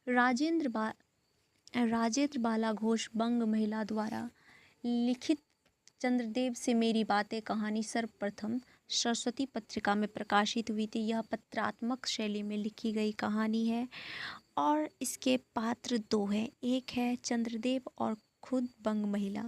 राजेंद्र बाला घोष बंग महिला द्वारा लिखित चंद्रदेव से मेरी बातें कहानी सर्वप्रथम सरस्वती पत्रिका में प्रकाशित हुई थी। यह पत्रात्मक शैली में लिखी गई कहानी है और इसके पात्र दो हैं, एक है चंद्रदेव और खुद बंग महिला।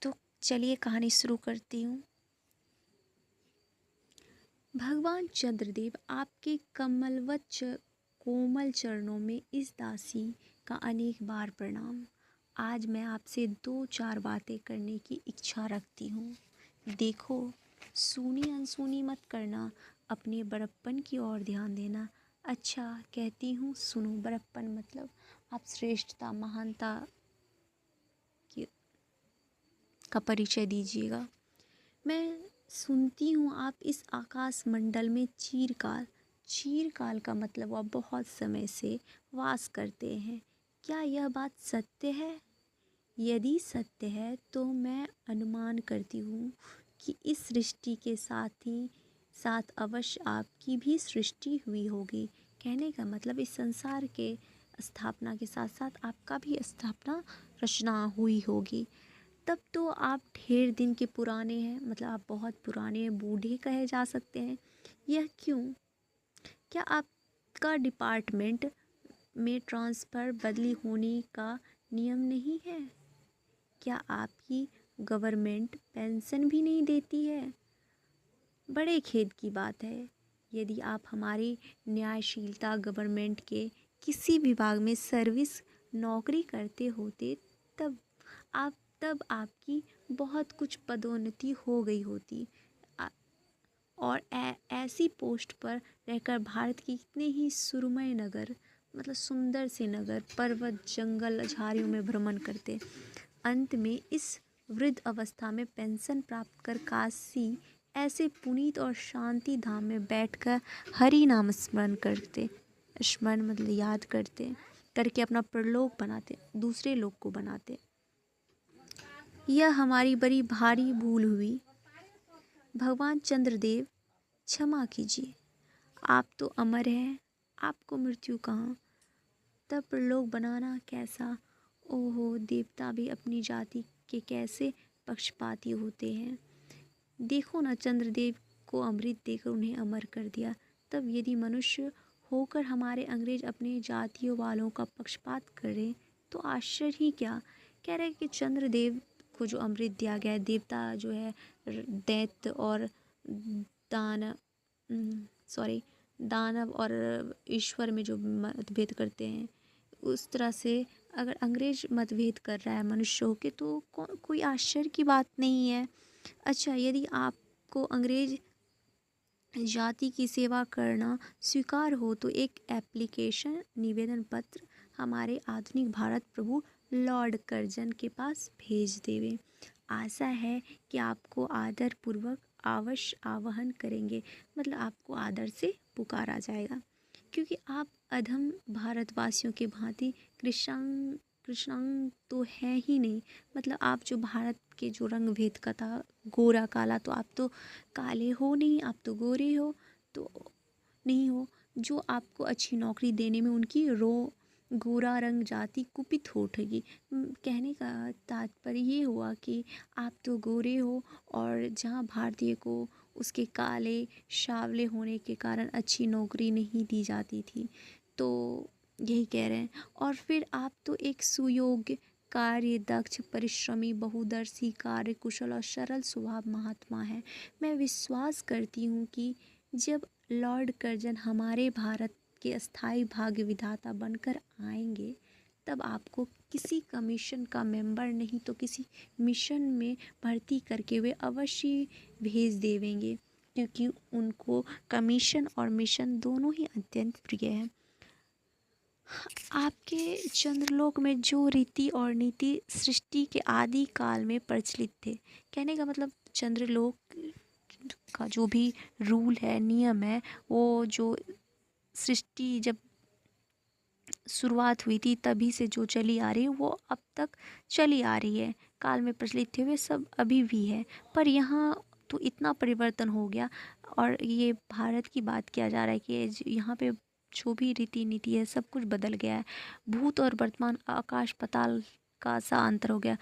तो चलिए कहानी शुरू करती हूँ। भगवान चंद्रदेव, आपके कोमल चरणों में इस दासी का अनेक बार प्रणाम। आज मैं आपसे 2-4 बातें करने की इच्छा रखती हूँ। देखो, सुनी अनसुनी मत करना, अपने बड़प्पन की ओर ध्यान देना। अच्छा कहती हूँ, सुनो। बड़प्पन मतलब आप श्रेष्ठता, महानता का परिचय दीजिएगा। मैं सुनती हूँ आप इस आकाश मंडल में चीरकाल का मतलब आप बहुत समय से वास करते हैं। क्या यह बात सत्य है? यदि सत्य है तो मैं अनुमान करती हूँ कि इस सृष्टि के साथ अवश्य आपकी भी सृष्टि हुई होगी। कहने का मतलब इस संसार के स्थापना के साथ साथ आपका भी स्थापना रचना हुई होगी। तब तो आप ढेर दिन के पुराने हैं, मतलब आप बहुत पुराने बूढ़े कहे जा सकते हैं। यह क्यों? क्या आपका डिपार्टमेंट में ट्रांसफ़र बदली होने का नियम नहीं है? क्या आपकी गवर्नमेंट पेंशन भी नहीं देती है? बड़े खेद की बात है। यदि आप हमारी न्यायशीलता गवर्नमेंट के किसी विभाग में सर्विस नौकरी करते होते तब आपकी बहुत कुछ पदोन्नति हो गई होती और ऐसी पोस्ट पर रहकर भारत के कितने ही सुरमय नगर, मतलब सुंदर से नगर, पर्वत, जंगल, झाड़ियों में भ्रमण करते। अंत में इस वृद्ध अवस्था में पेंशन प्राप्त कर काशी ऐसे पुनीत और शांति धाम में बैठकर हरि नाम स्मरण मतलब याद करके अपना परलोक बनाते, दूसरे लोग को बनाते। यह हमारी बड़ी भारी भूल हुई। भगवान चंद्रदेव, क्षमा कीजिए। आप तो अमर हैं, आपको मृत्यु कहाँ? तब परलोक बनाना कैसा? ओहो, देवता भी अपनी जाति के कैसे पक्षपाती होते हैं। देखो ना, चंद्रदेव को अमृत देकर उन्हें अमर कर दिया। तब यदि मनुष्य होकर हमारे अंग्रेज अपने जातियों वालों का पक्षपात करें तो आश्चर्य ही क्या। कह रहे कि चंद्रदेव को जो अमृत दिया गया है, देवता जो है दैत्य और दानव और ईश्वर में जो मतभेद करते हैं, उस तरह से अगर अंग्रेज मतभेद कर रहा है मनुष्यों के तो कोई आश्चर्य की बात नहीं है। अच्छा, यदि आपको अंग्रेज जाति की सेवा करना स्वीकार हो तो एक एप्लीकेशन, निवेदन पत्र हमारे आधुनिक भारत प्रभु लॉर्ड कर्जन के पास भेज देवे। आशा है कि आपको आदर पूर्वक अवश्य आह्वान करेंगे, मतलब आपको आदर से पुकारा जाएगा, क्योंकि आप अधम भारतवासियों के भांति कृष्णांग तो है ही नहीं। मतलब आप जो भारत के जो रंग भेद का था, गोरा काला, तो आप तो काले हो नहीं, आप तो गोरे हो तो नहीं हो। जो आपको अच्छी नौकरी देने में उनकी गोरा रंग जाति कुपित हो उठेगी। कहने का तात्पर्य ये हुआ कि आप तो गोरे हो और जहाँ भारतीय को उसके काले सांवले होने के कारण अच्छी नौकरी नहीं दी जाती थी, तो यही कह रहे हैं। और फिर आप तो एक सुयोग्य, कार्य दक्ष, परिश्रमी, बहुदर्शी, कार्य कुशल और सरल स्वभाव महात्मा है। मैं विश्वास करती हूँ कि जब लॉर्ड कर्जन हमारे भारत के अस्थायी भाग्य विधाता बनकर आएंगे तब आपको किसी कमीशन का मेंबर नहीं तो किसी मिशन में भर्ती करके वे अवश्य भेज देवेंगे, क्योंकि उनको कमीशन और मिशन दोनों ही अत्यंत प्रिय है। आपके चंद्रलोक में जो रीति और नीति सृष्टि के आदि काल में प्रचलित थे, कहने का मतलब चंद्रलोक का जो भी रूल है, नियम है, वो जो सृष्टि जब शुरुआत हुई थी तभी से जो चली आ रही है वो अब तक चली आ रही है, काल में प्रचलित थे वे सब अभी भी है। पर यहाँ तो इतना परिवर्तन हो गया और ये भारत की बात किया जा रहा है कि यहाँ पे जो भी रीति नीति है सब कुछ बदल गया है। भूत और वर्तमान आकाश पाताल का सा अंतर हो गया।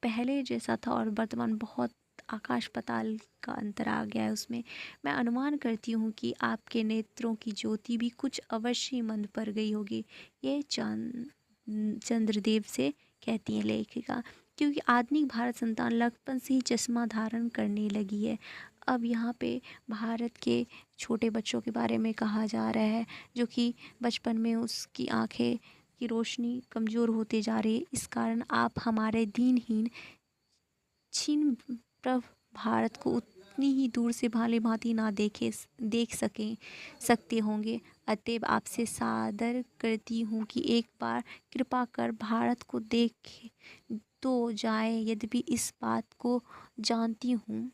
पहले जैसा था और वर्तमान बहुत आकाश पाताल का अंतर आ गया है उसमें। मैं अनुमान करती हूँ कि आपके नेत्रों की ज्योति भी कुछ अवश्य मंद पर गई होगी। ये चंद्रदेव से कहती है लेखिका। क्योंकि आधुनिक भारत संतान लड़कपन से ही चश्मा धारण करने लगी है। अब यहाँ पे भारत के छोटे बच्चों के बारे में कहा जा रहा है, जो कि बचपन में उसकी आंखें की रोशनी कमज़ोर होते जा रही है। इस कारण आप हमारे दीनहीन छीन प्रभ भारत को उतनी ही दूर से भाले भांति ना देख सकते होंगे। अतएव आपसे सादर करती हूँ कि एक बार कृपा कर भारत को देख तो जाए। यद्यपि इस बात को जानती हूँ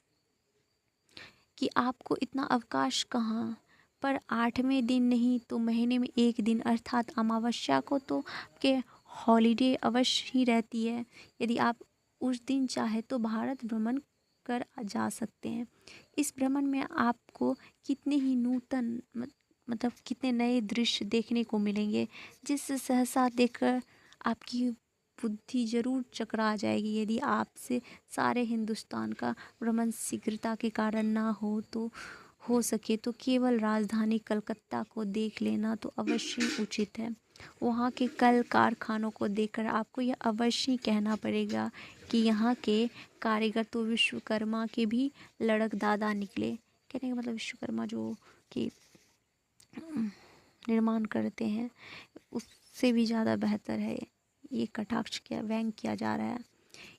कि आपको इतना अवकाश कहाँ पर 8वें दिन नहीं तो महीने में एक दिन अर्थात अमावस्या को तो आपके हॉलीडे अवश्य ही रहती है। यदि आप उस दिन चाहे तो भारत भ्रमण कर जा सकते हैं। इस भ्रमण में आपको कितने ही नूतन मतलब कितने नए दृश्य देखने को मिलेंगे, जिस सहसा देखकर आपकी बुद्धि जरूर चकरा जाएगी। यदि आपसे सारे हिंदुस्तान का भ्रमण शीघ्रता के कारण ना हो तो हो सके तो केवल राजधानी कलकत्ता को देख लेना तो अवश्य उचित है। वहाँ के कल कारखानों को देखकर आपको यह अवश्य कहना पड़ेगा कि यहाँ के कारीगर तो विश्वकर्मा के भी लड़क दादा निकले। कहने का मतलब विश्वकर्मा जो कि निर्माण करते हैं उससे भी ज़्यादा बेहतर है। ये कटाक्ष किया व्यंग किया जा रहा है।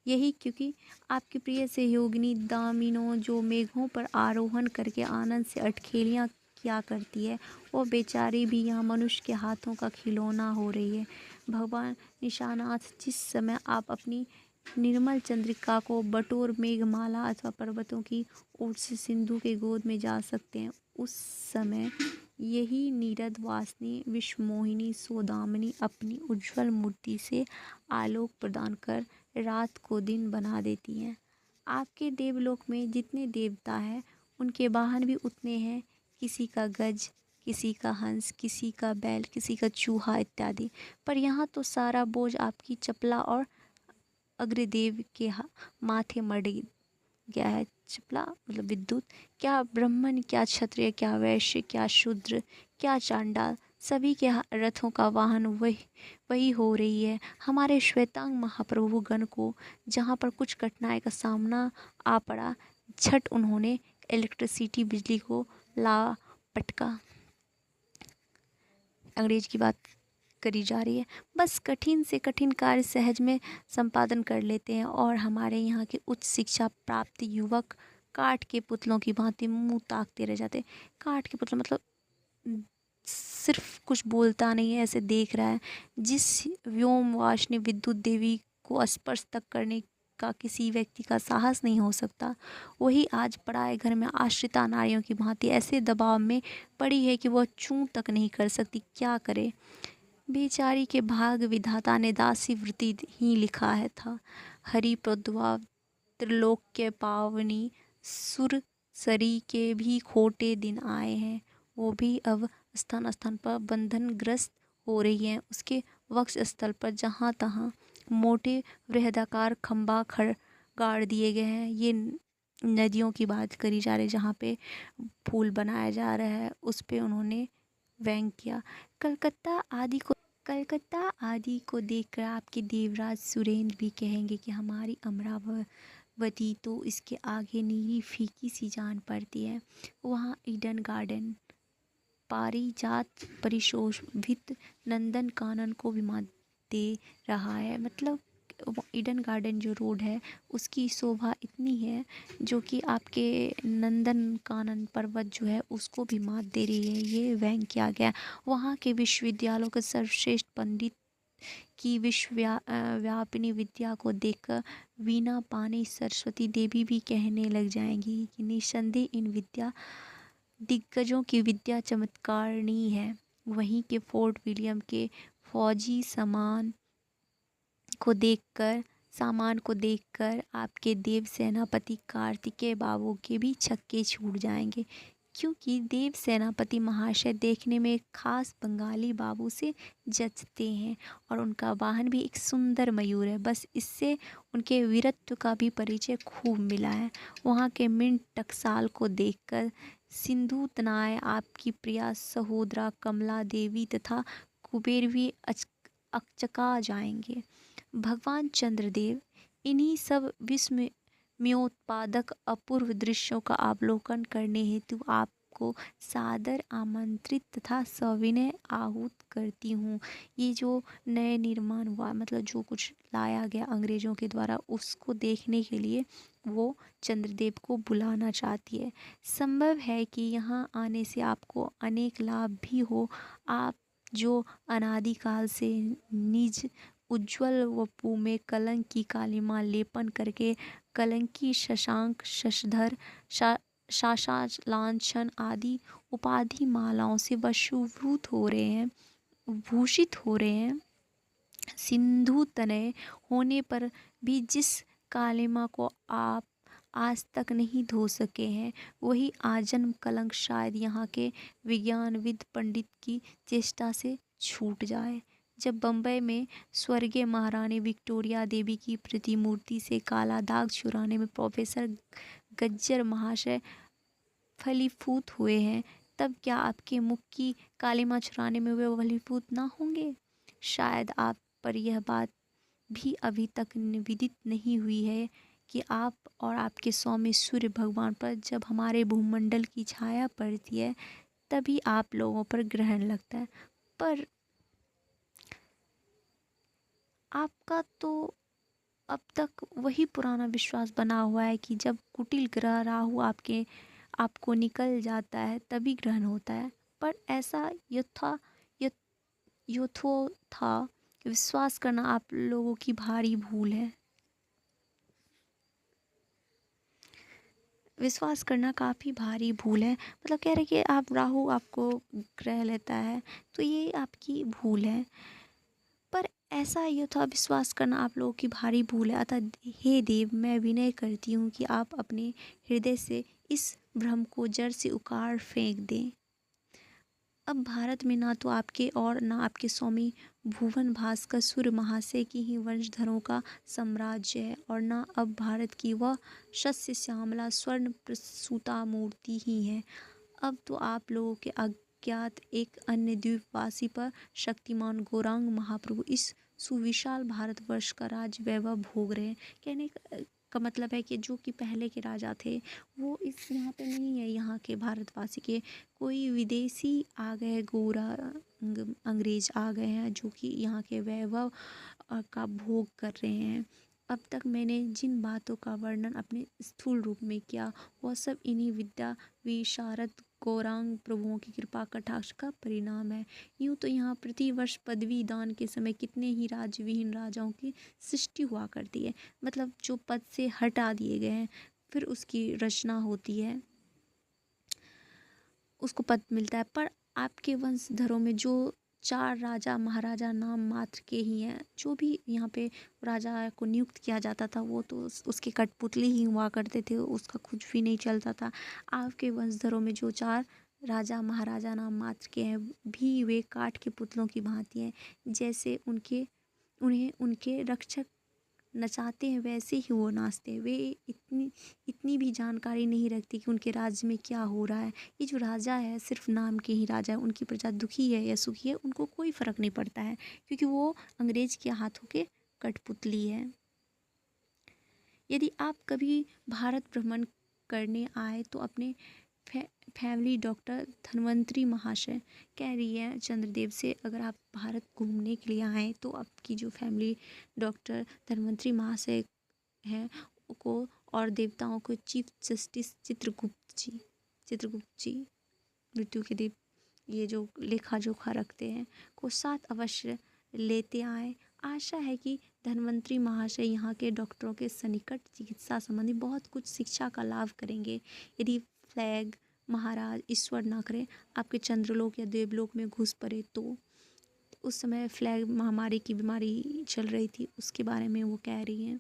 यही क्योंकि आपकी प्रिय सहयोगिनी दामिनो जो मेघों पर आरोहण करके आनंद से अटखेलियाँ किया करती है, वो बेचारी भी यहाँ मनुष्य के हाथों का खिलौना हो रही है। भगवान निशानाथ जिस समय आप अपनी निर्मल चंद्रिका को बटोर मेघमाला अथवा पर्वतों की ओर से सिंधु के गोद में जा सकते हैं, उस समय यही नीरद वासनी विश्वमोहिनी सौदामिनी अपनी उज्ज्वल मूर्ति से आलोक प्रदान कर रात को दिन बना देती हैं। आपके देवलोक में जितने देवता हैं उनके वाहन भी उतने हैं। किसी का गज, किसी का हंस, किसी का बैल, किसी का चूहा इत्यादि। पर यहाँ तो सारा बोझ आपकी चपला और अग्रदेव के माथे मड़ गया है। चपला मतलब विद्युत। क्या ब्राह्मण, क्या क्षत्रिय, क्या वैश्य, क्या शूद्र, क्या चांडाल, सभी के रथों का वाहन वही हो रही है। हमारे श्वेतांग महाप्रभु गण को जहाँ पर कुछ कठिनाई का सामना आ पड़ा, झट उन्होंने इलेक्ट्रिसिटी बिजली को ला पटका। अंग्रेज की बात करी जा रही है। बस कठिन से कठिन कार्य सहज में संपादन कर लेते हैं और हमारे यहाँ के उच्च शिक्षा प्राप्त युवक काठ के पुतलों की भांति मुंह ताकते रह जाते। काठ के पुतला मतलब सिर्फ कुछ बोलता नहीं है, ऐसे देख रहा है। जिस व्योमवासिनी विद्युत देवी को स्पर्श तक करने का किसी व्यक्ति का साहस नहीं हो सकता, वही आज पराए घर में आश्रिता नारियों की भांति ऐसे दबाव में पड़ी है कि वह चूं तक नहीं कर सकती। क्या करे बेचारी के भाग विधाता ने दासी वृत्ति ही लिखा है था। हरि प्रद्वा त्रिलोक के पावनी सुर सरी के भी खोटे दिन आए हैं। वो भी अब स्थान स्थान पर बंधनग्रस्त हो रही हैं। उसके वक्ष स्थल पर जहाँ तहाँ मोटे वृहदाकार खंभा गाड़ दिए गए हैं। ये नदियों की बात करी जा रही है जहाँ पे पुल बनाया जा रहा है, उस पे उन्होंने व्यंग किया। कलकत्ता आदि को देखकर आपके देवराज सुरेंद्र भी कहेंगे कि हमारी अमरावती तो इसके आगे नीली फीकी सी जान पड़ती है। वहाँ ईडन गार्डन पारिजात परिशोभित नंदन कानन को भी मात दे रहा है। मतलब ईडन गार्डन जो रोड है उसकी शोभा इतनी है जो कि आपके नंदन कानन पर्वत जो है उसको भी मात दे रही है। ये व्यंग किया गया। वहाँ के विश्वविद्यालयों के सर्वश्रेष्ठ पंडित की व्यापिनी विद्या को देखकर वीणा पानी सरस्वती देवी भी कहने लग जाएंगी कि निस्संदेह इन विद्या दिग्गजों की विद्या चमत्कारिणी है। वहीं के फोर्ट विलियम के फौजी सामान को देखकर आपके देव सेनापति कार्तिकेय बाबू के भी छक्के छूट जाएंगे। क्योंकि देव सेनापति महाशय देखने में एक खास बंगाली बाबू से जचते हैं और उनका वाहन भी एक सुंदर मयूर है। बस इससे उनके वीरत्व का भी परिचय खूब मिला है। वहाँ के मिंट टकसाल को देखकर सिंधु तनाय आपकी प्रिया सहोदरा कमला देवी तथा कुबेर भी अचका जाएंगे। भगवान चंद्रदेव इन्हीं सब विस्मयोत्पादक अपूर्व दृश्यों का अवलोकन करने हेतु आपको सादर आमंत्रित तथा सविनय आहूत करती हूँ। ये जो नए निर्माण हुआ, मतलब जो कुछ लाया गया अंग्रेज़ों के द्वारा, उसको देखने के लिए वो चंद्रदेव को बुलाना चाहती है। संभव है कि यहाँ आने से आपको अनेक लाभ भी हो। आप जो अनादिकाल से निज उज्ज्वल वपु में कलंक की कालिमा लेपन करके कलंकी शशांक शशधर शाशालांछन आदि उपाधि मालाओं से वशीभूत हो रहे हैं, भूषित हो रहे हैं, सिंधु तनय होने पर भी जिस कालिमा को आप आज तक नहीं धो सके हैं, वही आजन्म कलंक शायद यहाँ के विज्ञानविद पंडित की चेष्टा से छूट जाए। जब बम्बई में स्वर्गीय महारानी विक्टोरिया देवी की प्रतिमूर्ति से काला दाग छुड़ाने में प्रोफेसर गज्जर महाशय फलीभूत हुए हैं, तब क्या आपके मुख की कालिमा छुड़ाने में वे फलीभूत ना होंगे? शायद आप पर यह बात भी अभी तक निवेदित नहीं हुई है कि आप और आपके स्वामी सूर्य भगवान पर जब हमारे भूमंडल की छाया पड़ती है, तभी आप लोगों पर ग्रहण लगता है। पर आपका तो अब तक वही पुराना विश्वास बना हुआ है कि जब कुटिल ग्रह राहु आपको निकल जाता है तभी ग्रहण होता है। पर ऐसा यथोथा विश्वास करना आप लोगों की भारी भूल है। विश्वास करना काफ़ी भारी भूल है। मतलब कह रहे कि आप राहु आपको ग्रह लेता है, तो ये आपकी भूल है। पर ऐसा यथा विश्वास करना आप लोगों की भारी भूल है। अतः हे देव, मैं विनय करती हूँ कि आप अपने हृदय से इस भ्रम को जड़ से उखाड़ फेंक दें। अब भारत में ना तो आपके और ना आपके स्वामी भुवन भास्कर सूर्य महाशय की ही वंशधरों का साम्राज्य है, और ना अब भारत की वह शस्य श्यामला स्वर्ण प्रसूता मूर्ति ही है। अब तो आप लोगों के अज्ञात एक अन्य द्वीपवासी पर शक्तिमान गौरांग महाप्रभु इस सुविशाल भारतवर्ष का राज वैभव भोग रहे हैं। कहने का मतलब है कि जो कि पहले के राजा थे वो इस यहाँ पे नहीं है। यहाँ के भारतवासी के कोई विदेशी आ गए, गोरा अंग्रेज आ गए हैं जो कि यहाँ के वैभव का भोग कर रहे हैं। अब तक मैंने जिन बातों का वर्णन अपने स्थूल रूप में किया, वह सब इन्हीं विद्या विशारद गौरांग प्रभुओं की कृपा कटाक्ष का परिणाम है। यूँ तो यहाँ प्रतिवर्ष पदवी दान के समय कितने ही राज्यविहीन राजाओं की सृष्टि हुआ करती है। मतलब जो पद से हटा दिए गए हैं, फिर उसकी रचना होती है, उसको पद मिलता है। पर आपके वंशधरों में जो 4 राजा महाराजा नाम मात्र के ही हैं, जो भी यहाँ पे राजा को नियुक्त किया जाता था वो तो उसके कठपुतली ही हुआ करते थे, उसका कुछ भी नहीं चलता था। आपके वंशधरों में जो 4 राजा महाराजा नाम मात्र के हैं भी वे काठ के पुतलों की भांति हैं। जैसे उन्हें उनके रक्षक नचाते हैं वैसे ही वो नाचते हैं। वे इतनी भी जानकारी नहीं रखती कि उनके राज्य में क्या हो रहा है। ये जो राजा है सिर्फ नाम के ही राजा है, उनकी प्रजा दुखी है या सुखी है उनको कोई फ़र्क नहीं पड़ता है, क्योंकि वो अंग्रेज के हाथों के कठपुतली है। यदि आप कभी भारत भ्रमण करने आए तो अपने फैमिली डॉक्टर धन्वंतरी महाशय कह रही है चंद्रदेव से, अगर आप भारत घूमने के लिए आएँ तो आपकी जो फैमिली डॉक्टर धन्वंतरी महाशय हैं को और देवताओं को चीफ जस्टिस चित्रगुप्त जी मृत्यु के देव, ये जो लेखा जोखा रखते हैं, को साथ अवश्य लेते आए। आशा है कि धन्वंतरी महाशय यहाँ के डॉक्टरों के सन्निकट चिकित्सा संबंधी बहुत कुछ शिक्षा का लाभ करेंगे। यदि फ्लैग महाराज ईश्वर ना करे आपके चंद्रलोक या देवलोक में घुस पड़े तो उस समय फ्लैग महामारी की बीमारी चल रही थी, उसके बारे में वो कह रही हैं।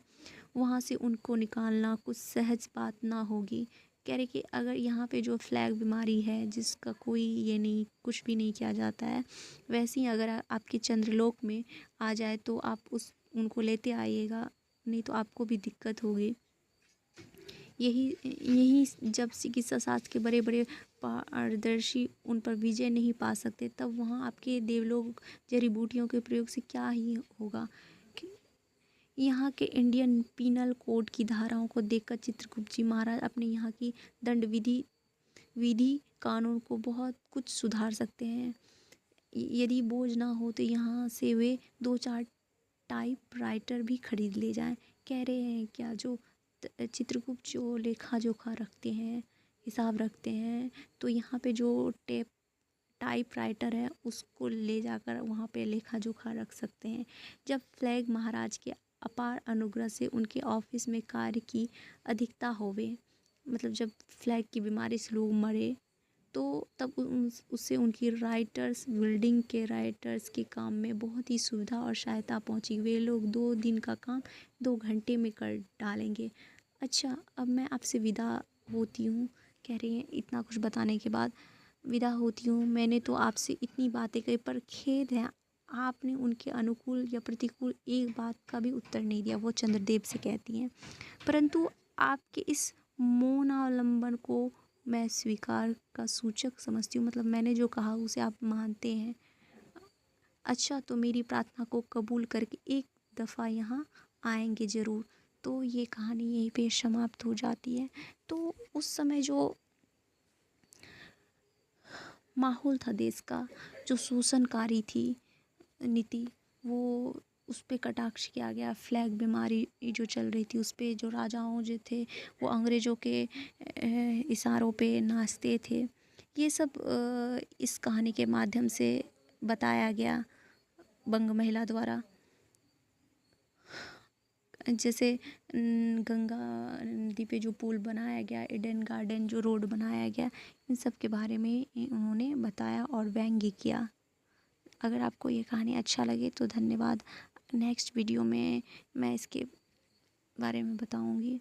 वहाँ से उनको निकालना कुछ सहज बात ना होगी, कह रहे कि अगर यहाँ पे जो फ्लैग बीमारी है जिसका कोई ये नहीं, कुछ भी नहीं किया जाता है, वैसे ही अगर आपके चंद्रलोक में आ जाए तो आप उनको लेते आइएगा, नहीं तो आपको भी दिक्कत होगी। यही यही जब चिकित्सा शास्त्र के बड़े बड़े पारदर्शी उन पर विजय नहीं पा सकते, तब वहाँ आपके देवलोक जड़ी बूटियों के प्रयोग से क्या ही होगा। यहाँ के इंडियन पीनल कोड की धाराओं को देखकर चित्रगुप्त जी महाराज अपने यहाँ की दंड विधि कानून को बहुत कुछ सुधार सकते हैं। यदि बोझ ना हो तो यहाँ से वे 2-4 टाइपराइटर भी खरीद ले जाएं। कह रहे हैं क्या, जो चित्रगुप्त जो लेखा जोखा रखते हैं, हिसाब रखते हैं, तो यहाँ पे जो टाइपराइटर है उसको ले जाकर वहाँ पे लेखा जोखा रख सकते हैं। जब फ्लैग महाराज के अपार अनुग्रह से उनके ऑफिस में कार्य की अधिकता होवे, मतलब जब फ्लैग की बीमारी से लोग मरे तो तब उससे उनकी राइटर्स, बिल्डिंग के राइटर्स के काम में बहुत ही सुविधा और सहायता पहुंची। वे लोग 2 दिन का काम 2 घंटे में कर डालेंगे। अच्छा, अब मैं आपसे विदा होती हूँ। कह रही हैं इतना कुछ बताने के बाद विदा होती हूँ। मैंने तो आपसे इतनी बातें कही, पर खेद है आपने उनके अनुकूल या प्रतिकूल एक बात का भी उत्तर नहीं दिया। वो चंद्रदेव से कहती हैं, परंतु आपके इस मौनावलंबन को मैं स्वीकार का सूचक समझती हूँ। मतलब मैंने जो कहा उसे आप मानते हैं। अच्छा, तो मेरी प्रार्थना को कबूल करके एक दफ़ा यहाँ आएंगे ज़रूर। तो ये कहानी यहीं पे समाप्त हो जाती है। तो उस समय जो माहौल था देश का, जो शोषणकारी थी नीति, वो उस पे कटाक्ष किया गया। फ्लैग बीमारी जो चल रही थी उस पे जो राजाओं जो थे वो अंग्रेज़ों के इशारों पे नाचते थे। ये सब इस कहानी के माध्यम से बताया गया बंग महिला द्वारा। जैसे गंगा नदी पे जो पुल बनाया गया, ईडन गार्डन जो रोड बनाया गया, इन सब के बारे में उन्होंने बताया और व्यंग्य किया। अगर आपको ये कहानी अच्छा लगे तो धन्यवाद। नेक्स्ट वीडियो में मैं इसके बारे में बताऊंगी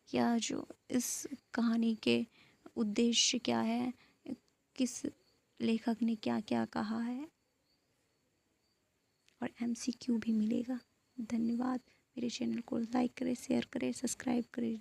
क्या जो इस कहानी के उद्देश्य क्या है, किस लेखक ने क्या क्या कहा है, और MCQ भी मिलेगा। धन्यवाद। मेरे चैनल को लाइक करें, शेयर करें, सब्सक्राइब करें।